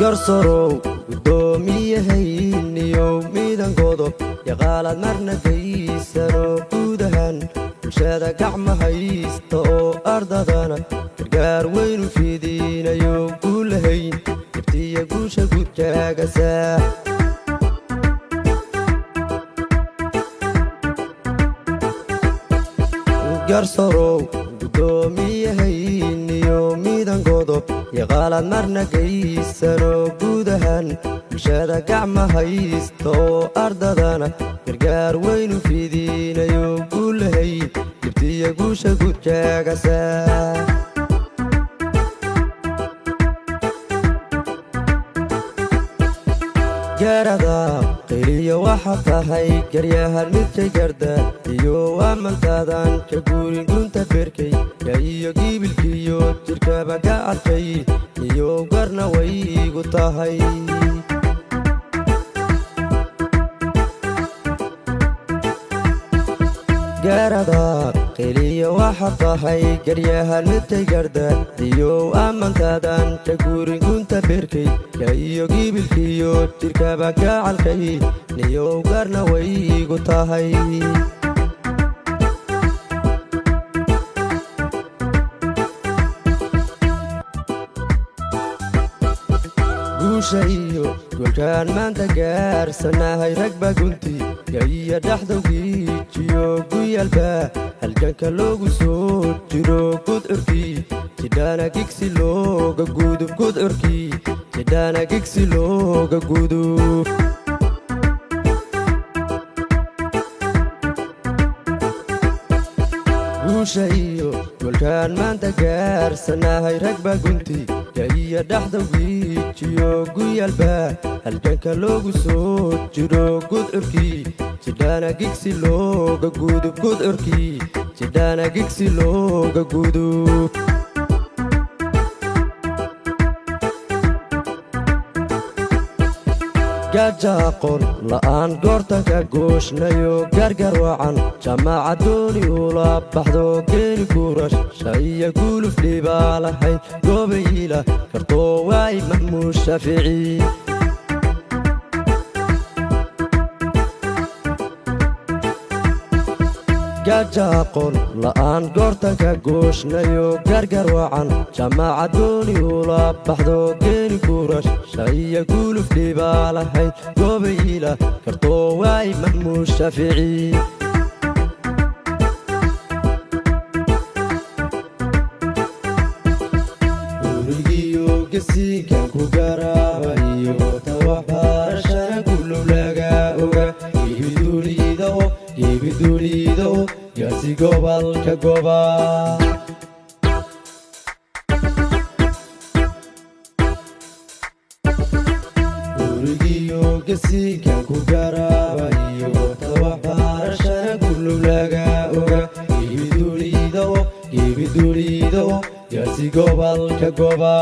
garsorow gudoomiyahayniyo miidan godob yaqaalaad marna gaysano guudahan bulshada gacma haysta oo ardadana gargaar weynu fiidinayo guulahayn ibtiya guusha gudkaagasa garsorow gudoomiyahayniyo miidan godob yaqaalaad marna gaysano guudahan bulshada gacma haysta oo ardadana gargaar weynu fiidinayo guulahayn ibtiya guusha gudkaagasa gaarada qiliyo waxaad tahay garyahan midkay garda iyo amantaadan ka guurin gunta berkay ya iyo gibilkiyo jirkaba ka arkay iyo garna way igu tahay gaarada qiliyo waxaad tahay garyahan midkay garda iyo amantaadan ka guurin gunta berkay ya iyo gibilkiyo jirkaba ka calkay niyo garna way igu tahay guusha iyo golkaan maanta gaarsanahay ragba gunti ya iyo dhaxdowgiijiyo guyalba halganka loogu soo jiro gudcurkii jidhaana gigsi looga gudub gudcurkii jidhaana gigsi looga gudub guusha iyo golkaan maanta gaarsanahay ragba gunti ya iyo dhaxdowgiijiyo guyalba halganka loogu soo jiro gudcurkii jidhaana gigsi looga gudub gudcurkii jidhaana gigsi looga gudub gaja aqoon la'aan goortanka gooshnayo gargar wacan jamaaca dooni ula baxdo geeli gurasha iyo guluf dhibaa lahayd goobayila kartoo waay mahmuud shaafici gaja aqoon la'aan goortanka gooshnayo gargar wacan jamaaca dooni ula baxdo geeli gurasha iyo guluf dhibaa lahayd goobayila kartoo waay mahmuud shaafici gurigiyo gasiinkan ku garaaba iyo tawabarashana kullow laga oga gebiduliida oo gaarsi gobolka goba gurigiyo gasiinkan ku garaaba iyo tawabarashana kullow laga oga gebiduliida oo gaarsi gobolka goba